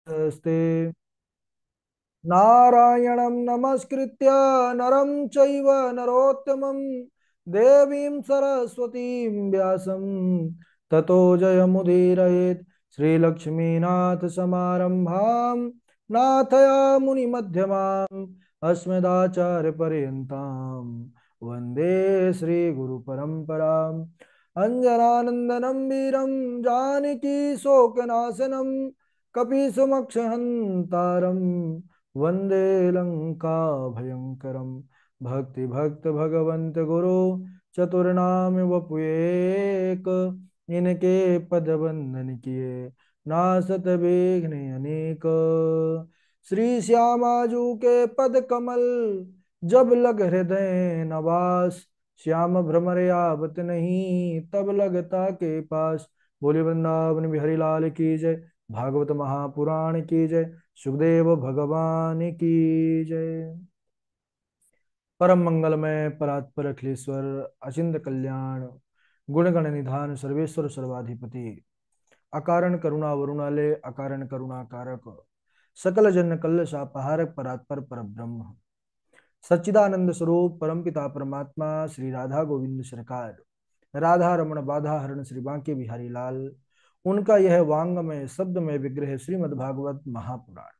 नमस्ते। नारायणं नमस्कृत्य नरं चैव नरोत्तमं देवीं सरस्वतीं व्यासं ततो जयमुदीरयेत्। श्रीलक्ष्मीनाथ समारंभां नाथया मुनिमध्यमाम् अस्मदाचार्यपर्यन्तां वन्दे श्रीगुरुपरम्पराम्। अञ्जनानन्दनं वीरं जानकी शोकनाशनं कपीशमक्षहन्तारं वन्दे लंका भयंकरम। भक्ति भक्त भगवंत गुरु चतुर्नाम वपुएक, इनके पद बंधन किए नासत विघ्न अनेक। श्री श्यामाजू के पद कमल जब लग हृदय नवास, श्याम भ्रमर आवत नहीं तब लगता के पास। बोले वृंदावन बिहारी लाल की जय, भागवत महापुराण की जय, सुखदेव भगवान की जय। परम मंगलमय परात्पर अखिलेश्वर अचिंत कल्याण गुणगण निधान सर्वेश्वर सर्वाधिपति, अकारण करुणा वरुणालय अकारण करुणा कारक, सकल जन कल्ल शापहारक परात्पर पर ब्रह्म सच्चिदानंद स्वरूप परमपिता परमात्मा श्री राधा गोविंद सरकार, राधा रमण बाधा हरण श्री बांके बिहारी लाल, उनका यह वांगमय शब्दमय विग्रह श्रीमद् भागवत महापुराण।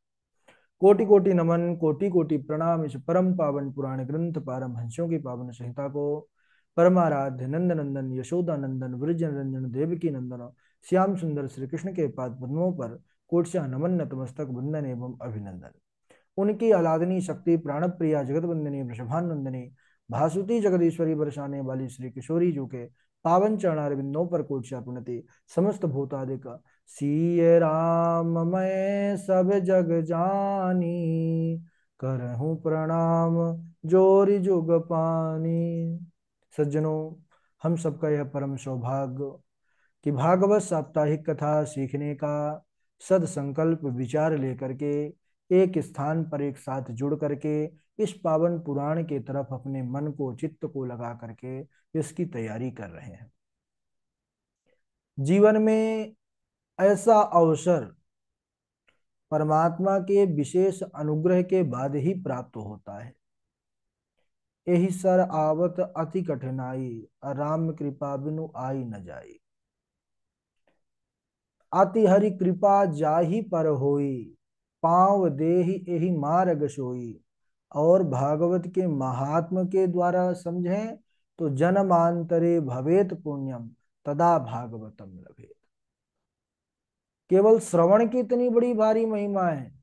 कोटि कोटि नमन कोटि कोटि प्रणाम इस परम पावन पुराण ग्रंथ पारमहंसों की पावन संहिता को परमाराध्य नंद नंदन यशोदा नंदन वृज रंजन देवकी नंदन श्याम सुंदर श्री कृष्ण के पाद पद्मों पर कोटशाह नमन नतमस्तक वंदन एवं अभिनंदन। उनकी आलादनी शक्ति प्राण प्रिया जगत वंदनी वृषभानंदनी भासुती जगदीश्वरी बरसाने वाली श्री किशोरी जी के पावन चरणारविंदों पर कोटशाह पुनति समस्त भूतादिक सिय राम मैं सब जग जानी, करहूं प्रणाम जोरी जुग पानी। सज्जनों, हम सबका यह परम सौभाग्य कि भागवत साप्ताहिक कथा सीखने का सद संकल्प विचार लेकर के एक स्थान पर एक साथ जुड़ करके इस पावन पुराण के तरफ अपने मन को चित्त को लगा करके इसकी तैयारी कर रहे हैं। जीवन में ऐसा अवसर परमात्मा के विशेष अनुग्रह के बाद ही प्राप्त होता है। यही सर आवत अति कठिनाई, राम कृपा बिनु आई न जाई। अति हरि कृपा जाहि पर होई, पांव देहि एहि मार्ग सोई। और भागवत के महात्म के द्वारा समझें तो जन्मांतरे भवेत पुण्यम तदा भागवतम लभेत। केवल श्रवण की इतनी बड़ी भारी महिमा है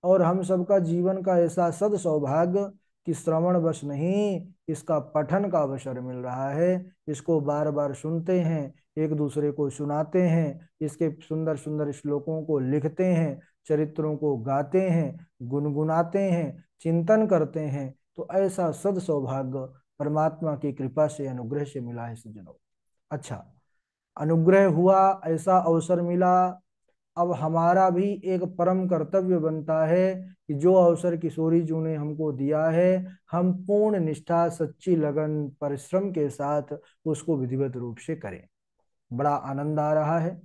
और हम सबका जीवन का ऐसा सद सौभाग्य कि श्रवण बस नहीं, इसका पठन का अवसर मिल रहा है। इसको बार बार सुनते हैं, एक दूसरे को सुनाते हैं, इसके सुंदर सुंदर श्लोकों को लिखते हैं, चरित्रों को गाते हैं, गुनगुनाते हैं, चिंतन करते हैं। तो ऐसा सद सौभाग्य परमात्मा की कृपा से अनुग्रह से मिला है सज्जनों। अच्छा, अनुग्रह हुआ, ऐसा अवसर मिला। अब हमारा भी एक परम कर्तव्य बनता है कि जो अवसर किशोरी जी ने हमको दिया है, हम पूर्ण निष्ठा सच्ची लगन परिश्रम के साथ उसको विधिवत रूप से करें। बड़ा आनंद आ रहा है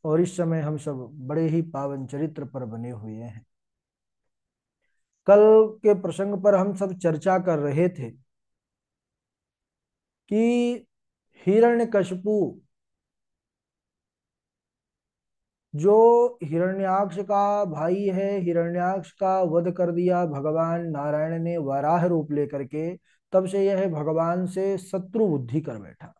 और इस समय हम सब बड़े ही पावन चरित्र पर बने हुए हैं। कल के प्रसंग पर हम सब चर्चा कर रहे थे कि हिरण्यकशिपु जो हिरण्याक्ष का भाई है, हिरण्याक्ष का वध कर दिया भगवान नारायण ने वराह रूप लेकर के, तब से यह भगवान से शत्रु बुद्धि कर बैठा।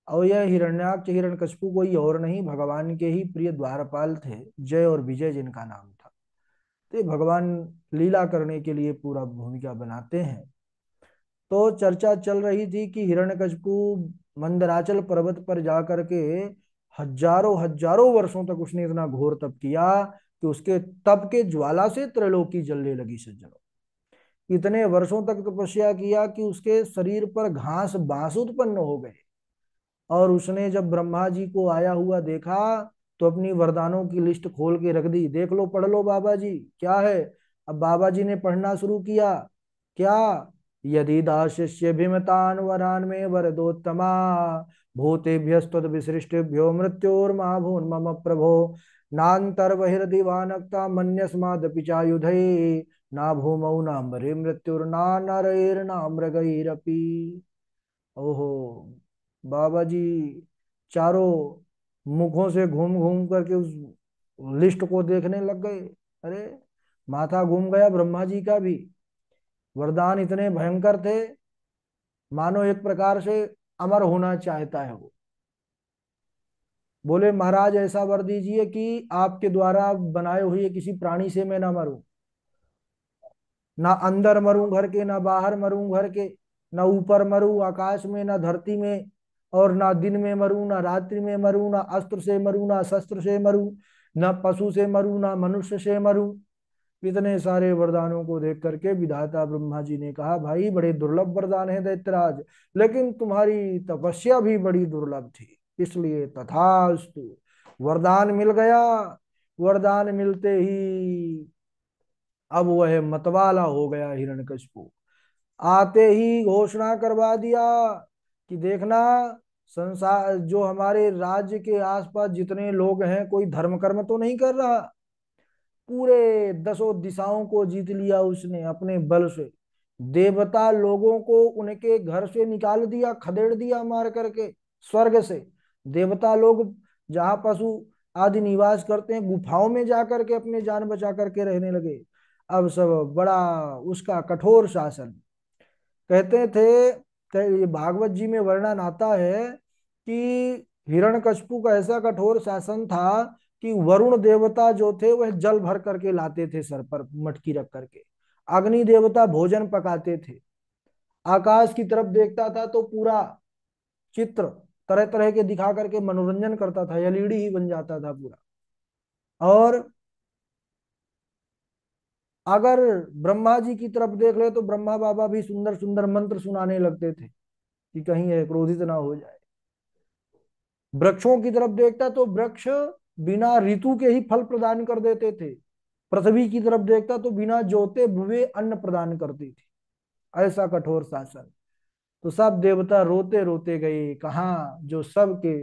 और यह हिरण्याक्ष हिरण्यकशिपु कोई और नहीं, भगवान के ही प्रिय द्वारपाल थे, जय और विजय जिनका नाम था। तो ये भगवान लीला करने के लिए पूरा भूमिका बनाते हैं। तो चर्चा चल रही थी कि हिरण्यकशिपु मंदराचल पर्वत पर जाकर के हजारों हजारों वर्षों तक उसने इतना घोर तप किया कि उसके तप के ज्वाला से त्रैलोकी जलने लगी। सज्जनों, इतने वर्षों तक तपस्या किया कि उसके शरीर पर घास बांस उत्पन्न हो गए। और उसने जब ब्रह्मा जी को आया हुआ देखा तो अपनी वरदानों की लिस्ट खोल के रख दी। देख लो, पढ़ लो बाबा जी क्या है। अब बाबा जी ने पढ़ना शुरू किया। क्या? यदि दास्यस्य भीमतान वरान में वरदोत्तमा, भूतेभ्यस्तद विसृष्टेभ्यो मृत्योर्मा भून मम प्रभो, नान्तर बहिर्दिवानक्ता मन्यस्मादपि चायुधे ना भूमौ ना मरे मृत्युर्ना नरैर्ना मृगैरपि। ओहो, बाबा जी चारों मुखों से घूम घूम करके उस लिस्ट को देखने लग गए। अरे, माथा घूम गया ब्रह्मा जी का भी। वरदान इतने भयंकर थे, मानो एक प्रकार से अमर होना चाहता है वो। बोले महाराज ऐसा वर दीजिए कि आपके द्वारा बनाए हुए किसी प्राणी से मैं ना मरूं, ना अंदर मरूं घर के, ना बाहर मरूं घर के, ना ऊपर मरूं आकाश में, ना धरती में, और ना दिन में मरूं ना रात्रि में मरूं, ना अस्त्र से मरूं ना शस्त्र से मरूं, ना पशु से मरूं ना मनुष्य से मरूं। इतने सारे वरदानों को देख करके विधाता ब्रह्मा जी ने कहा, भाई बड़े दुर्लभ वरदान है दैत्यराज, लेकिन तुम्हारी तपस्या भी बड़ी दुर्लभ थी, इसलिए तथास्तु, वरदान मिल गया। वरदान मिलते ही अब वह मतवाला हो गया हिरण्यकशिपु। आते ही घोषणा करवा दिया कि देखना, संसार जो हमारे राज्य के आसपास जितने लोग हैं, कोई धर्म कर्म तो नहीं कर रहा। पूरे दसों दिशाओं को जीत लिया उसने अपने बल से। देवता लोगों को उनके घर से निकाल दिया, खदेड़ दिया मार करके स्वर्ग से। देवता लोग जहां पशु आदि निवास करते हैं, गुफाओं में जाकर के अपने जान बचा करके रहने लगे। अब सब बड़ा उसका कठोर शासन। कहते थे, ये भागवत जी में वर्णन आता है कि हिरण्यकशिपु का ऐसा कठोर शासन था कि वरुण देवता जो थे वह जल भर करके लाते थे सर पर मटकी रख करके। अग्नि देवता भोजन पकाते थे। आकाश की तरफ देखता था तो पूरा चित्र तरह तरह के दिखा करके मनोरंजन करता था, एलईडी ही बन जाता था पूरा। और अगर ब्रह्मा जी की तरफ देख ले तो ब्रह्मा बाबा भी सुंदर सुंदर मंत्र सुनाने लगते थे कि कहीं यह क्रोधित ना हो जाए। वृक्षों की तरफ देखता तो वृक्ष बिना ऋतु के ही फल प्रदान कर देते थे। पृथ्वी की तरफ देखता तो बिना जोते बुए अन्न प्रदान करती थी। ऐसा कठोर शासन। तो सब देवता रोते रोते गए कहाँ, जो सबके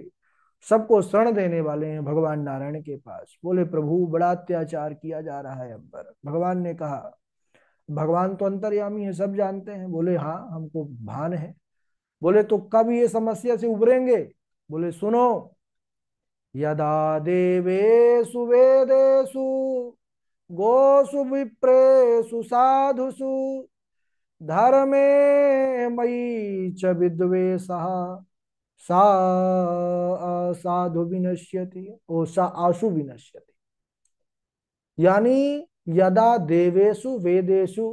सबको शरण देने वाले हैं भगवान नारायण के पास। बोले प्रभु बड़ा अत्याचार किया जा रहा है हम पर। भगवान ने कहा, भगवान तो अंतर्यामी है, सब जानते हैं। बोले हाँ, हमको भान है। बोले तो कब ये समस्या से उबरेंगे? बोले सुनो, यदा देवेषु वेदेषु गोषु विप्रेषु साधुषु धर्मे मयि च विद्वेषः सा साधु विनश्यति, ओ सा आशु विनश्यति। यानी यदा देवेषु वेदेषु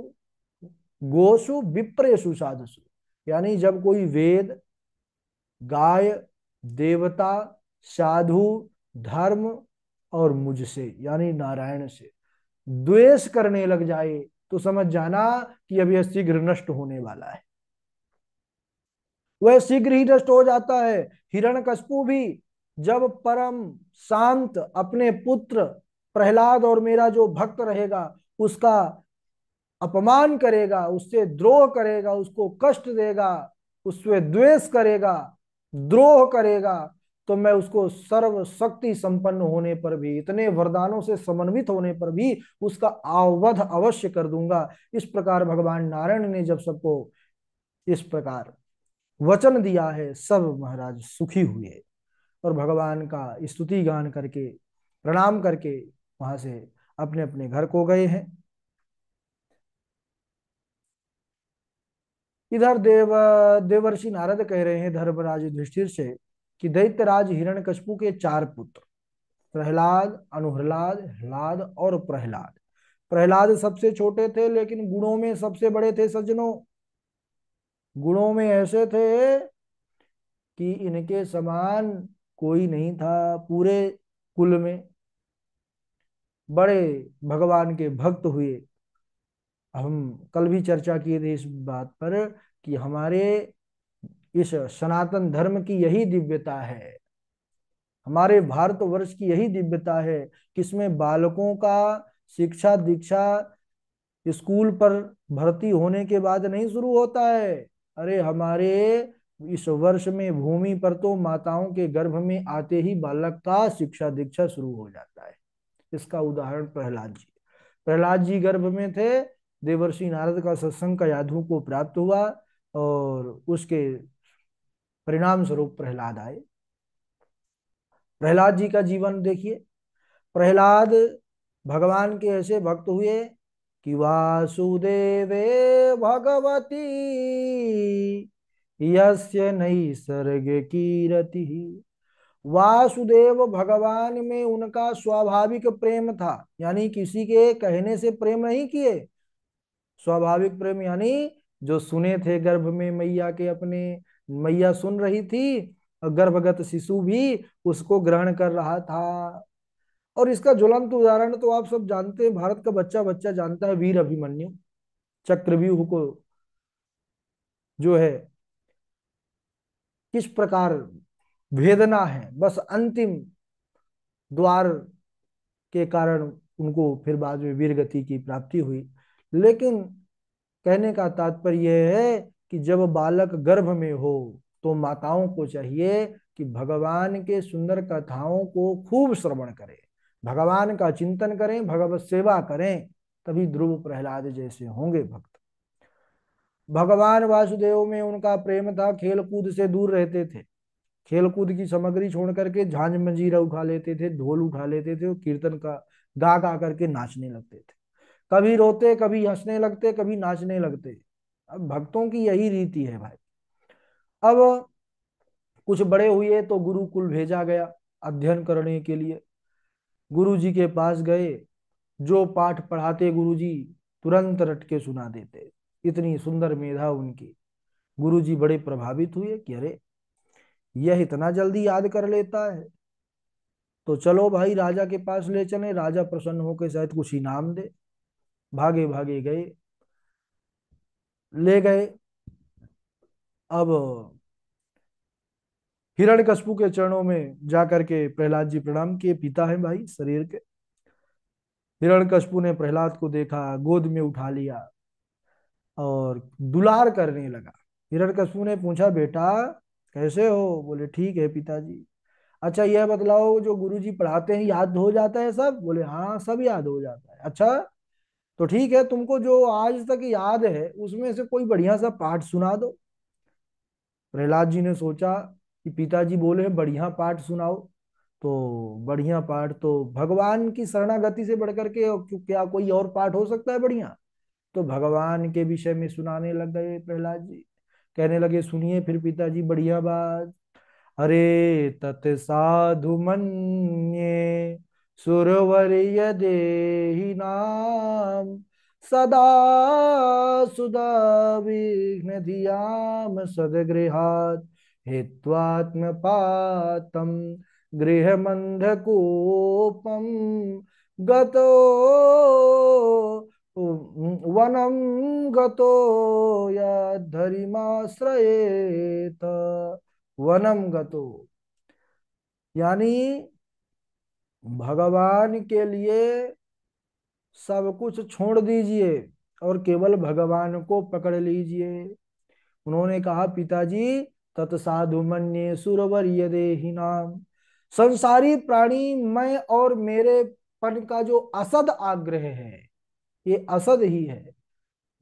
गोषु विप्रेषु साधुषु, यानी जब कोई वेद, गाय, देवता, साधु, धर्म और मुझसे यानी नारायण से द्वेष करने लग जाए तो समझ जाना कि अब यह शीघ्र नष्ट होने वाला है। वह शीघ्र ही नष्ट हो जाता है। हिरण्यकशिपु भी जब परम शांत अपने पुत्र प्रहलाद और मेरा जो भक्त रहेगा उसका अपमान करेगा, उससे द्रोह करेगा, उसको कष्ट देगा, उससे द्वेष करेगा, द्रोह करेगा, तो मैं उसको सर्व शक्ति संपन्न होने पर भी, इतने वरदानों से समन्वित होने पर भी उसका आवध अवश्य कर दूंगा। इस प्रकार भगवान नारायण ने जब सबको इस प्रकार वचन दिया है, सब महाराज सुखी हुए और भगवान का स्तुति गान करके प्रणाम करके वहां से अपने अपने घर को गए हैं। इधर देवर्षि नारद कह रहे हैं धर्मराज युधिष्ठिर से कि दैत्यराज हिरण्यकशिपु के चार पुत्र, प्रहलाद, अनुप्रहलाद, ह्लाद और प्रहलाद। प्रहलाद सबसे छोटे थे लेकिन गुणों में सबसे बड़े थे सज्जनों। गुणों में ऐसे थे कि इनके समान कोई नहीं था पूरे कुल में। बड़े भगवान के भक्त हुए। हम कल भी चर्चा किए थे इस बात पर कि हमारे इस सनातन धर्म की यही दिव्यता है, हमारे भारतवर्ष की यही दिव्यता है कि इसमें बालकों का शिक्षा दीक्षा स्कूल पर भर्ती होने के बाद नहीं शुरू होता है। अरे हमारे इस वर्ष में भूमि पर तो माताओं के गर्भ में आते ही बालक का शिक्षा दीक्षा शुरू हो जाता है। इसका उदाहरण प्रहलाद जी। प्रहलाद जी गर्भ में थे, देवर्षि नारद का सत्संग का यादवों को प्राप्त हुआ, और उसके परिणाम स्वरूप प्रहलाद आए। प्रहलाद जी का जीवन देखिए। प्रहलाद भगवान के ऐसे भक्त हुए कि वासुदेवे भगवती यस्य नैसर्ग कीरति। वासुदेव भगवान में उनका स्वाभाविक प्रेम था, यानी किसी के कहने से प्रेम नहीं किए। स्वाभाविक प्रेम यानी जो सुने थे गर्भ में मैया के अपने, मैया सुन रही थी और गर्भगत शिशु भी उसको ग्रहण कर रहा था। और इसका ज्वलंत उदाहरण तो आप सब जानते हैं, भारत का बच्चा बच्चा जानता है, वीर अभिमन्यु। चक्रव्यूह को जो है किस प्रकार वेदना है, बस अंतिम द्वार के कारण उनको फिर बाद में वीर गति की प्राप्ति हुई। लेकिन कहने का तात्पर्य यह है कि जब बालक गर्भ में हो तो माताओं को चाहिए कि भगवान के सुंदर कथाओं को खूब श्रवण करें, भगवान का चिंतन करें, भगवत सेवा करें, तभी ध्रुव प्रहलाद जैसे होंगे भक्त। भगवान वासुदेव में उनका प्रेम था, खेल कूद से दूर रहते थे। खेल कूद की सामग्री छोड़ करके झांझ मंजीरा उठा लेते थे, ढोल उठा लेते थे और कीर्तन का गा गा करके नाचने लगते थे। कभी रोते, कभी हंसने लगते, कभी नाचने लगते। अब भक्तों की यही रीति है भाई। अब कुछ बड़े हुए तो गुरुकुल भेजा गया अध्ययन करने के लिए। गुरु जी के पास गए, जो पाठ पढ़ाते गुरु जी तुरंत रट के सुना देते, इतनी सुंदर मेधा उनकी। गुरु जी बड़े प्रभावित हुए कि अरे यह इतना जल्दी याद कर लेता है, तो चलो भाई राजा के पास ले चले, राजा प्रसन्न होकर शायद कुछ इनाम दे। भागे भागे गए, ले गए। अब हिरण्यकशिपु के चरणों में जाकर के प्रहलाद जी प्रणाम किए, पिता है भाई शरीर के। हिरण्यकशिपु ने प्रहलाद को देखा, गोद में उठा लिया और दुलार करने लगा। हिरण्यकशिपु ने पूछा, बेटा कैसे हो? बोले ठीक है पिताजी। अच्छा यह बतलाओ, जो गुरुजी पढ़ाते हैं याद हो जाता है सब? बोले हाँ सब याद हो जाता है। अच्छा तो ठीक है, तुमको जो आज तक याद है उसमें से कोई बढ़िया सा पाठ सुना दो। प्रहलाद जी ने सोचा कि पिताजी बोले हैं बढ़िया पाठ सुनाओ, तो बढ़िया पाठ तो भगवान की शरणागति से बढ़कर के क्या कोई और पाठ हो सकता है बढ़िया? तो भगवान के विषय में सुनाने लग गए प्रहलाद जी। कहने लगे सुनिए फिर पिताजी बढ़िया बात। अरे तत् साधु मन्ये सुरवर्य देहि नाम सदा सुदा विघ्न धियाम सदगृहात् हित्वात्मपातं गृहमन्धकूपं गतो वनं गतो यद्धरिमाश्रयेत। वनम गतो यानी भगवान के लिए सब कुछ छोड़ दीजिए और केवल भगवान को पकड़ लीजिए। उन्होंने कहा पिताजी तत्साधु मन्ये सुरवर यदेहि नाम। संसारी प्राणी मैं और मेरे पन का जो असद आग्रह है, ये असद ही है।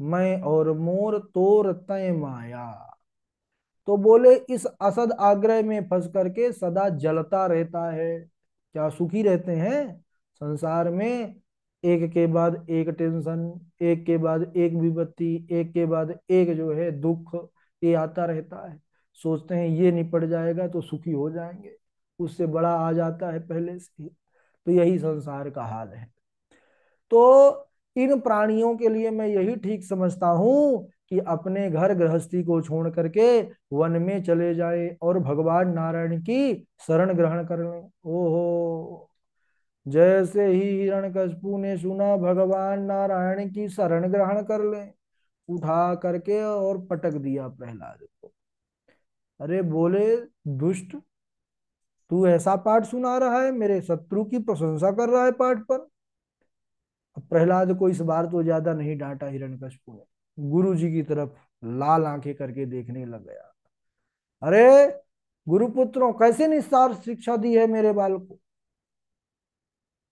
मैं और मोर तोर तय माया। तो बोले इस असद आग्रह में फंस करके सदा जलता रहता है। क्या सुखी रहते हैं संसार में? एक के बाद एक टेंशन, एक के बाद एक विपत्ति, एक के बाद एक जो है दुख, ये आता रहता है। सोचते हैं ये निपट जाएगा तो सुखी हो जाएंगे, उससे बड़ा आ जाता है पहले से ही। तो यही संसार का हाल है। तो इन प्राणियों के लिए मैं यही ठीक समझता हूं कि अपने घर गृहस्थी को छोड़ करके वन में चले जाए और भगवान नारायण की शरण ग्रहण कर लें। ओहो, जैसे ही हिरण्यकशिपु ने सुना भगवान नारायण की शरण ग्रहण कर लें, उठा करके और पटक दिया प्रहलाद को। अरे बोले दुष्ट, तू ऐसा पाठ सुना रहा है, मेरे शत्रु की प्रशंसा कर रहा है पाठ पर। अब प्रहलाद को इस बार तो ज्यादा नहीं डांटा हिरण्यकशिपु ने, गुरु जी की तरफ लाल आंखें करके देखने लग गया। अरे गुरुपुत्रों, कैसे निस्तार शिक्षा दी है मेरे बाल को?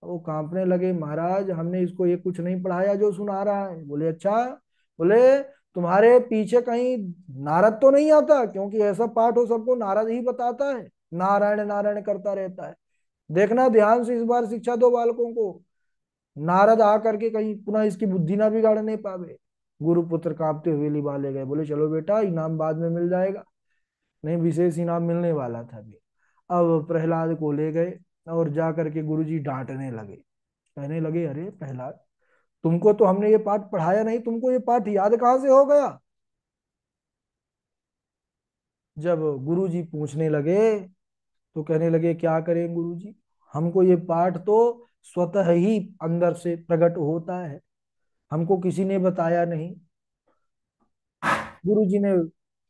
वो कांपने लगे, महाराज हमने इसको ये कुछ नहीं पढ़ाया जो सुना रहा है। बोले अच्छा। बोले तुम्हारे पीछे कहीं नारद तो नहीं आता, क्योंकि ऐसा पाठ हो सबको नारद ही बताता है, नारायण नारायण करता रहता है। देखना ध्यान से, इस बार शिक्षा दो बालकों को, नारद आ करके कहीं पुनः इसकी बुद्धि ना बिगाड़ने पावे। गुरुपुत्र कांपते हुए लिवा ले गए, बोले चलो बेटा इनाम बाद में मिल जाएगा। नहीं, विशेष इनाम मिलने वाला था अभी। अब प्रहलाद को ले गए और जा करके गुरुजी डांटने लगे। कहने लगे अरे प्रहलाद, तुमको तो हमने ये पाठ पढ़ाया नहीं, तुमको ये पाठ याद कहाँ से हो गया। जब गुरुजी पूछने लगे तो कहने लगे क्या करें गुरुजी, हमको ये पाठ तो स्वतः ही अंदर से प्रकट होता है, हमको किसी ने बताया नहीं। गुरुजी ने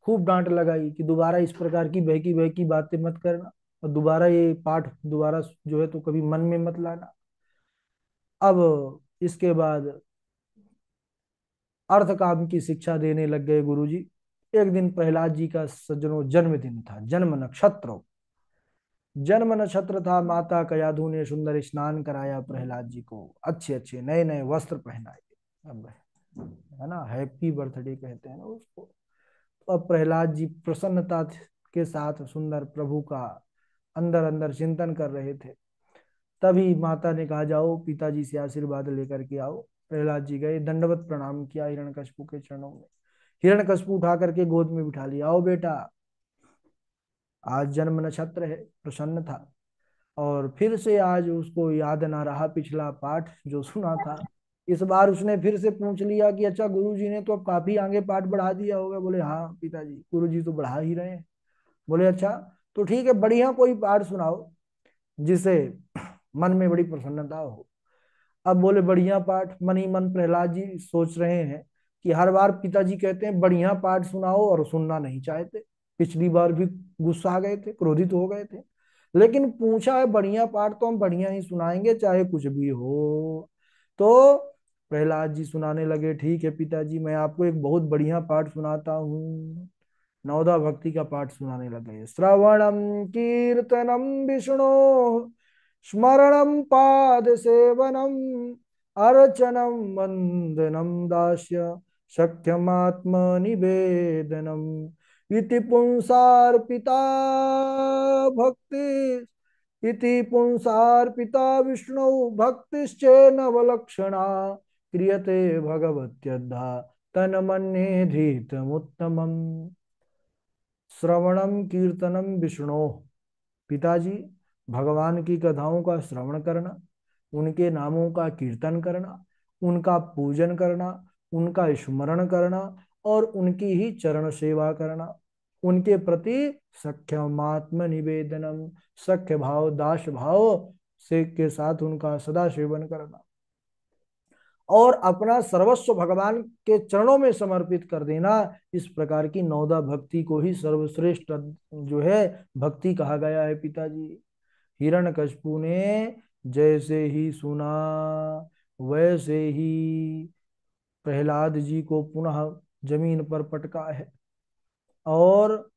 खूब डांट लगाई कि दोबारा इस प्रकार की बहकी बहकी बातें मत करना, और दोबारा ये पाठ दोबारा जो है तो कभी मन में मत लाना। अब इसके बाद अर्थ काम की शिक्षा देने लग गए गुरुजी। एक दिन प्रहलाद जी का सज्जनों जन्मदिन था, जन्म नक्षत्र, जन्म नक्षत्र था। माता कयाधु ने सुंदर स्नान कराया प्रहलाद जी को, अच्छे अच्छे नए नए वस्त्र पहनाए। अब है ना, हैप्पी बर्थडे कहते हैं ना उसको। तो अब प्रहलाद जी प्रसन्नता के साथ सुंदर प्रभु का अंदर अंदर चिंतन कर रहे थे। तभी माता ने कहा जाओ पिताजी से आशीर्वाद लेकर के आओ। प्रहलाद जी गए, दंडवत प्रणाम किया हिरण्यकशिपु के चरणों में। हिरण्यकशिपु उठा करके गोद में बिठा लिया, आओ बेटा, आज जन्म नक्षत्र है, प्रसन्न था। और फिर से आज उसको याद ना रहा पिछला पाठ जो सुना था। इस बार उसने फिर से पूछ लिया कि अच्छा गुरुजी ने तो अब काफी आगे पाठ बढ़ा दिया होगा। बोले हाँ पिताजी, गुरुजी तो बढ़ा ही रहे हैं। बोले अच्छा, तो ठीक है, बढ़िया कोई पाठ सुनाओ जिसे मन में बड़ी प्रसन्नता हो। अब बोले बढ़िया पाठ, मन ही मन प्रहलाद जी सोच रहे हैं कि हर बार पिताजी कहते हैं बढ़िया पाठ सुनाओ और सुनना नहीं चाहते। पिछली बार भी गुस्सा आ गए थे, क्रोधित हो गए थे, लेकिन पूछा है बढ़िया पाठ तो हम बढ़िया ही सुनाएंगे चाहे कुछ भी हो। तो प्रहलाद जी सुनाने लगे, ठीक है पिताजी, मैं आपको एक बहुत बढ़िया पाठ सुनाता हूँ। नवदा भक्ति का पाठ सुनाने लगे। श्रवणम कीर्तनम विष्णु, स्मरणम पाद सेवनम, अर्चनम वंदनम दास्य, सख्यमात्म निवेदनम, इति पुंसार्पिता भक्ति, इति पुंसार्पिता विष्णु भक्तिश्चेनवलक्षणा, क्रियते भगवत्यद्धा तन्मन्ये धीतमुत्तमम्। श्रवणम कीर्तनम विष्णु, पिताजी भगवान की कथाओं का श्रवण करना, उनके नामों का कीर्तन करना, उनका पूजन करना, उनका स्मरण करना और उनकी ही चरण सेवा करना, उनके प्रति सख्यमात्म निवेदनम, सख्य भाव दास भाव से के साथ उनका सदा सेवन करना, और अपना सर्वस्व भगवान के चरणों में समर्पित कर देना। इस प्रकार की नौदा भक्ति को ही सर्वश्रेष्ठ जो है भक्ति कहा गया है पिताजी। हिरण्यकशिपु ने जैसे ही सुना वैसे ही प्रहलाद जी को पुनः जमीन पर पटका है। और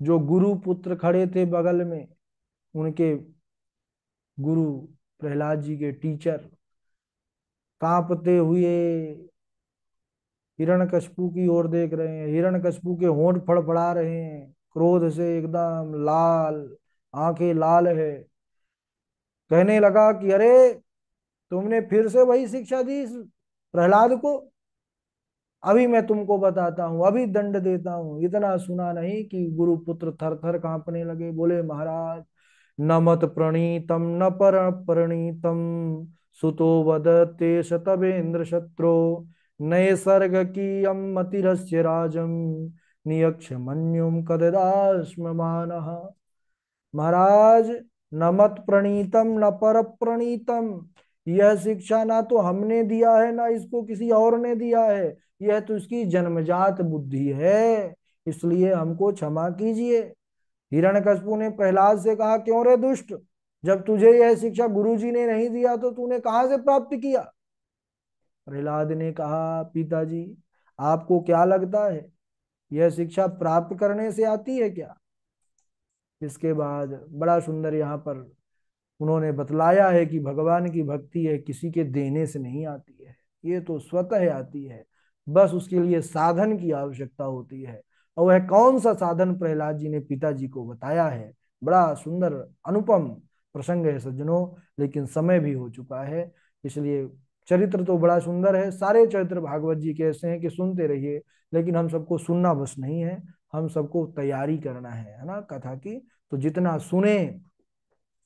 जो गुरु पुत्र खड़े थे बगल में, उनके गुरु प्रहलाद जी के टीचर कांपते हुए हिरण्यकशिपु की ओर देख रहे हैं। हिरण्यकशिपु के होंठ फड़फड़ा रहे हैं, क्रोध से एकदम लाल, आंखें लाल है। कहने लगा कि अरे तुमने फिर से वही शिक्षा दी इस प्रहलाद को, अभी मैं तुमको बताता हूँ, अभी दंड देता हूँ। इतना सुना नहीं कि गुरु पुत्र थर थर कांपने लगे। बोले महाराज, न मत प्रणीतम न पर प्रणीतम, सुतो वदते शतवेन्द्र शत्रु, नये सर्ग की मतिरस्य राजम, नियक्ष मन्युम कददास्ममानः। महाराज, न मत प्रणीतम न पर प्रणीतम, यह शिक्षा ना तो हमने दिया है ना इसको किसी और ने दिया है, यह तो इसकी जन्मजात बुद्धि है, इसलिए हमको क्षमा कीजिए। हिरण्यकशिपु ने प्रहलाद से कहा, क्यों रे दुष्ट, जब तुझे यह शिक्षा गुरुजी ने नहीं दिया तो तूने कहां से प्राप्त किया। प्रहलाद ने कहा, पिताजी आपको क्या लगता है यह शिक्षा प्राप्त करने से आती है क्या। इसके बाद बड़ा सुंदर यहाँ पर उन्होंने बतलाया है कि भगवान की भक्ति है किसी के देने से नहीं आती है, ये तो स्वतः आती है, बस उसके लिए साधन की आवश्यकता होती है। और वह कौन सा साधन प्रहलाद जी ने पिताजी को बताया है। बड़ा सुंदर अनुपम प्रसंग है सज्जनों, लेकिन समय भी हो चुका है, इसलिए चरित्र तो बड़ा सुंदर है, सारे चरित्र भागवत जी के ऐसे हैं कि सुनते रहिए, लेकिन हम सबको सुनना बस नहीं है, हम सबको तैयारी करना है ना कथा की। तो जितना सुने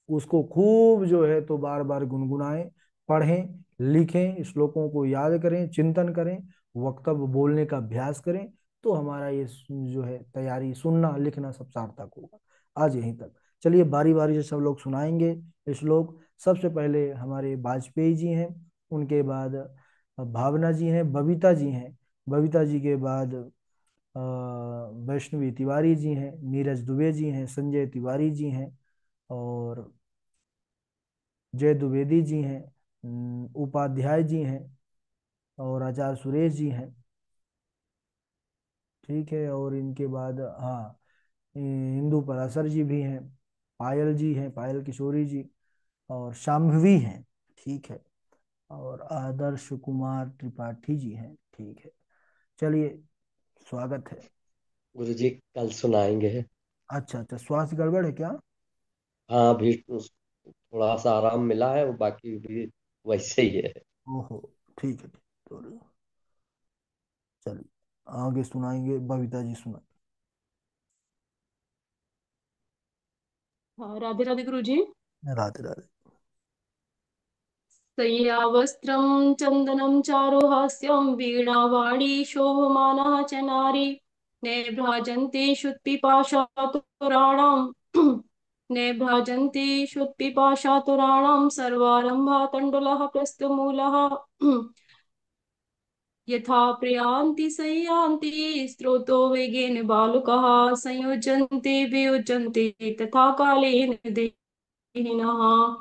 उसको खूब जो है तो बार बार गुनगुनाएं, पढ़ें, लिखें, श्लोकों को याद करें, चिंतन करें, वक्तव्य बोलने का अभ्यास करें, तो हमारा ये जो है तैयारी, सुनना लिखना सब सार्थक होगा। आज यहीं तक, चलिए बारी बारी से सब लोग सुनाएंगे श्लोक। सबसे पहले हमारे वाजपेयी जी हैं, उनके बाद भावना जी हैं, बबीता जी हैं, बबीता जी के बाद वैष्णवी तिवारी जी हैं, नीरज दुबे जी हैं, संजय तिवारी जी हैं, और जय द्विवेदी जी हैं, उपाध्याय जी हैं, और आचार्य सुरेश जी हैं। ठीक है, और इनके बाद हाँ, इंदु पराशर जी भी हैं, पायल जी हैं, पायल किशोरी जी, और शाम्भवी हैं। ठीक है, और आदर्श कुमार त्रिपाठी जी हैं। ठीक है, चलिए, स्वागत है। गुरु जी कल सुनाएंगे। अच्छा अच्छा, स्वास्थ्य गड़बड़ है क्या? हाँ अभी थोड़ा सा आराम मिला है, वो बाकी भी वैसे ही है। ओहो, ठीक है, तो चलिए आगे सुनाएंगे, बबीता जी सुना। हाँ, राधे राधे गुरु जी। राधे राधे। सय्यावस्त्रं चन्दनं चारुहास्यं वीणावाणी शोभमानः च नारी नेभ्राजन्ते शुत्पिपाशातुराणां नेभ्राजन्ते शुत्पिपाशातुराणां सर्वारम्भा तण्डुलः प्रस्थमूलः यथा प्रयान्ति संयान्ति स्रोतो वेगेन बालुकाः संयुज्यन्ते वियुज्यन्ते तथा कालेन देहिनः।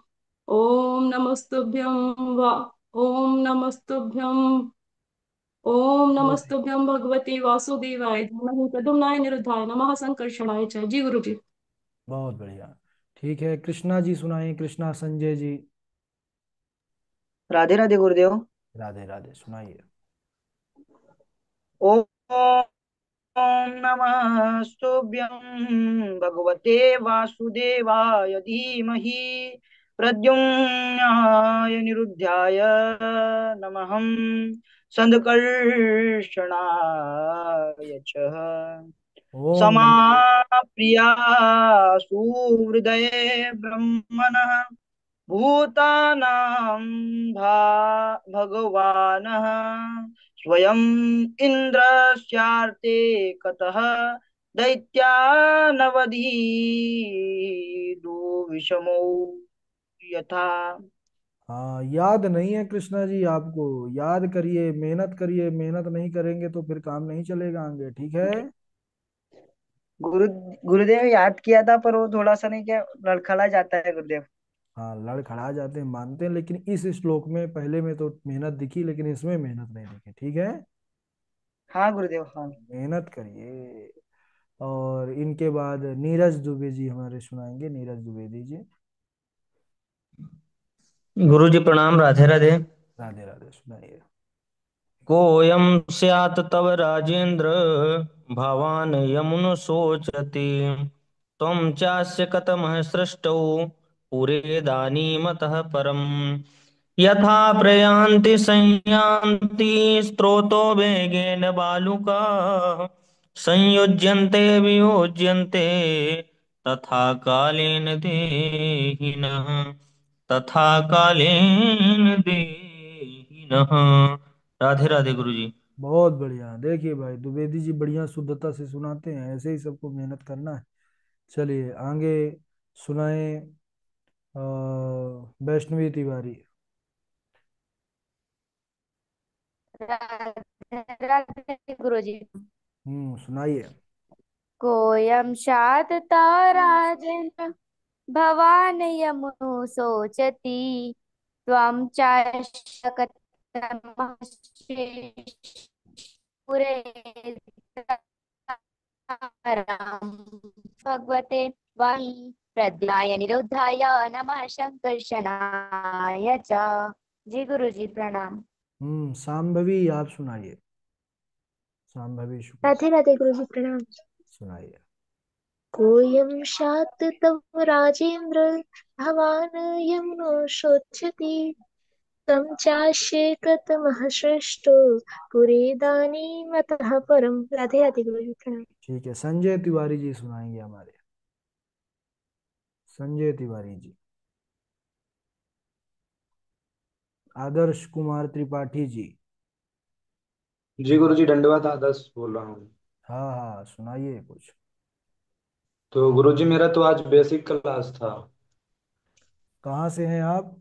ॐ नमस्तुभ्यं वा ॐ नमस्तुभ्यं ॐ बहुत नमस्तुभ्यं भगवते वासुदेवाय धीमहि प्रद्युम्नाय निरुद्धाय नमः संकर्षणाय च। जी गुरु जी। बहुत बढ़िया। ठीक है, कृष्णा जी सुनाइए, कृष्णा संजय जी। राधे राधे गुरुदेव। राधे राधे, सुनाइए। ओम नमः स्तुभ्यं भगवते वासुदेवाय धीमहि प्रद्युम्नाय निरुद्धाय नमः संकर्षणाय च। ओम नमः। समाप्रिया सुहृदये ब्रह्मणः भूतानां भगवानः स्वयं इन्द्रस्यार्ते कतः दैत्यानवधीदो विषमो यथा। हाँ, याद नहीं है कृष्णा जी आपको, याद करिए, मेहनत करिए, मेहनत नहीं करेंगे तो फिर काम नहीं चलेगा आगे, ठीक है। गुरु गुरुदेव याद किया था, पर वो थोड़ा सा नहीं क्या लड़खड़ा जाता है गुरुदेव। हाँ, लड़खड़ा जाते हैं मानते हैं, लेकिन इस श्लोक में पहले में तो मेहनत दिखी, लेकिन इसमें मेहनत नहीं दिखी, ठीक है। हाँ गुरुदेव हाँ। मेहनत करिए। और इनके बाद नीरज दुबे जी हमारे सुनाएंगे, नीरज द्विवेदी जी। गुरु जी प्रणाम। राधे राधे। राधे राधे, सुनाइए। कोऽयं स्यात् तव राजेन्द्र भवान् यमुन शोचति त्वं चास्य कतमः सृष्टौ पुरेदानीमतः परम् यथा प्रयान्ति संयान्ति स्रोतो वेगेन बालुकाः संयुज्यन्ते वियोज्यन्ते तथा कालेन देहिनः तथा कालेन देहिनः। राधे राधे गुरु जी। बहुत बढ़िया, देखिए भाई द्विवेदी जी बढ़िया शुद्धता से सुनाते हैं, ऐसे ही सबको मेहनत करना है। चलिए आगे सुनाए, वैष्णवी तिवारी। राधे राधे गुरु जी। सुनाइए। कोयम शातता राजेन्द्र भवान यमुनो शोचति त्वं चाशकतमश्रेष्ठपुरे भगवते वाणी प्रद्युम्नाय निरुद्धाय नमः संकर्षणाय च। जी गुरु जी प्रणाम। शांभवी आप सुनाइए। शांभवी शुक्ल राधे राधे गुरु जी प्रणाम। सुनाइए। कोयम शात तव राजेंद्र भवान यमुनो शोचति तम चास्य कृतमः श्रेष्ठो पुरेदानी मतः परम। राधे राधे गुरु जी प्रणाम। ठीक है, संजय तिवारी जी सुनाएंगे हमारे। संजय तिवारी जी। आदर्श कुमार त्रिपाठी जी। जी गुरु जी दंडवत आदर्श बोल रहा हूँ। हाँ हाँ, सुनाइए कुछ। तो गुरु जी मेरा तो आज बेसिक क्लास था। कहाँ से हैं आप?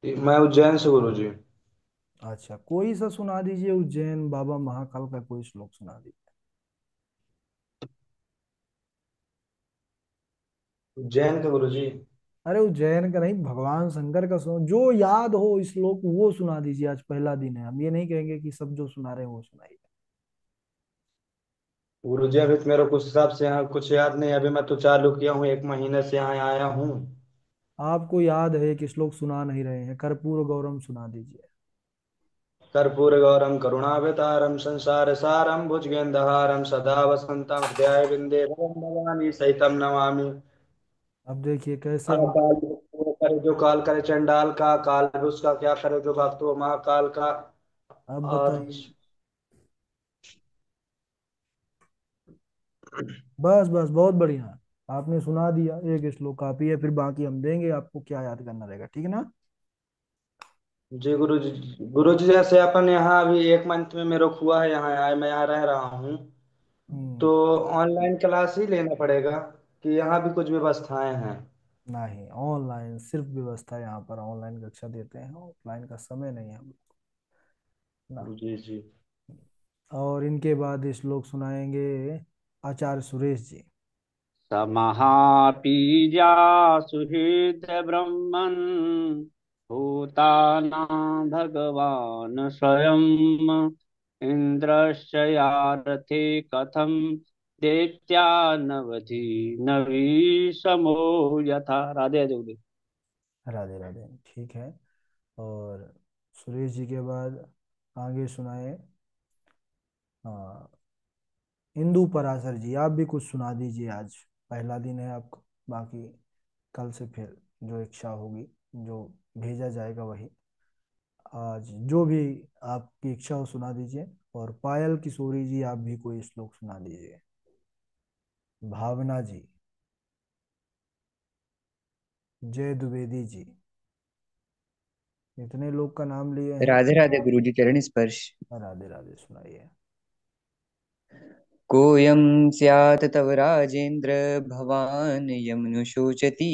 मैं उज्जैन से गुरु जी। अच्छा, कोई सा सुना दीजिए, उज्जैन बाबा महाकाल का कोई श्लोक सुना दीजिए। उज्जैन के गुरु जी। अरे उज्जैन का नहीं, भगवान शंकर का सुनो, जो याद हो श्लोक वो सुना दीजिए। आज पहला दिन है, हम ये नहीं कहेंगे कि सब जो सुना रहे हैं वो सुनाइए। गुरु जी अभी तो मेरे कुछ हिसाब से यहाँ कुछ याद नहीं। अभी मैं तो चालू किया हूँ, 1 महीने से यहाँ आया हूँ। आपको याद है कि श्लोक सुना नहीं रहे हैं, कर्पूर गौरम सुना दीजिए। कर्पूर गौरम करुणावतारम संसार सारम भुजगेंद्रहारम सदा वसंतम हृदय बिंदे भवानी सहितम नमामि। अब देखिए कैसे अकाल वो करे जो काल करे चंडाल का, काल भी उसका क्या करे जो भक्त हो महाकाल का। अब और बताइए। बस बस, बहुत बढ़िया। आपने सुना दिया, एक श्लोक काफी है, फिर बाकी हम देंगे आपको, क्या याद करना रहेगा, ठीक है ना? जी गुरु जी। गुरु जी जैसे अपन यहाँ अभी 1 मंथ में मेरे को हुआ है यहाँ आए, मैं यहाँ रह रहा हूँ। तो हम्म। ऑनलाइन क्लास ही लेना पड़ेगा कि यहाँ भी कुछ व्यवस्थाएं हैं? नहीं, ऑनलाइन सिर्फ व्यवस्था है यहाँ पर, ऑनलाइन कक्षा देते हैं, ऑफलाइन का समय नहीं है हम लोग ना। जी जी। और इनके बाद श्लोक सुनाएंगे आचार्य सुरेश जी। समहापीजा सुहृद ब्रह्मन् भूतानां भगवान् स्वयं इन्द्रश्च यारथे कथं दैत्यानवधि नवीशमो यथा। राधे राधे। राधे राधे, ठीक है। और सुरेश जी के बाद आगे सुनाए हाँ, इंदु पराशर जी। आप भी कुछ सुना दीजिए, आज पहला दिन है आपका। बाकी कल से फिर जो इच्छा होगी, जो भेजा जाएगा वही। आज जो भी आपकी इच्छा हो सुना दीजिए। और पायल किशोरी जी, आप भी कोई श्लोक सुना दीजिए। भावना जी। जय द्विवेदी जी। इतने लोग का नाम लिए हैं। राधे राधे गुरु जी चरण स्पर्श। राधे राधे, सुनाइए। कोऽयं स्यात् तव राजेन्द्र भवान् यमनुशोचति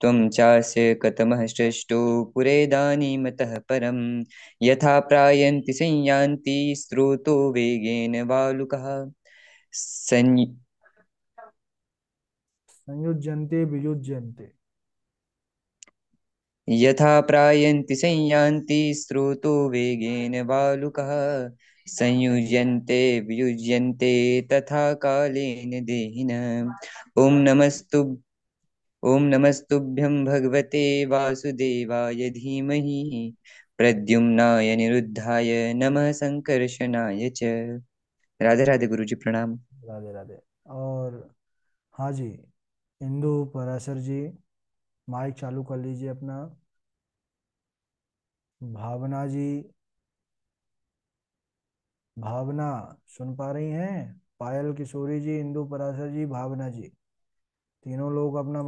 त्वं चास्य कतमः श्रेष्ठो पुरेदानीमतः परं यथा प्रायन्ति संयान्ति स्रोतो वेगेन वालुकः संय संयुज्यन्ते वियुज्यन्ते। यथा प्रायन्ति संयान्ति स्रोतो वेगेन वालुकः संयुज्यन्ते वियुज्यन्ते तथा कालेन देहिनः। ॐ नमस्तु ॐ नमस्तुभ्यं भगवते वासुदेवाय धीमहि प्रद्युम्नाय निरुद्धाय नमः संकर्षणाय च। राधे राधे गुरु जी प्रणाम। राधे राधे। और हाँ जी, इंदु पराशर जी, माइक चालू कर लीजिए अपना। भावना जी। भावना, सुन पा रही हैं? पायल किशोरी जी, इंदु पराशर जी, भावना जी, तीनों लोग अपना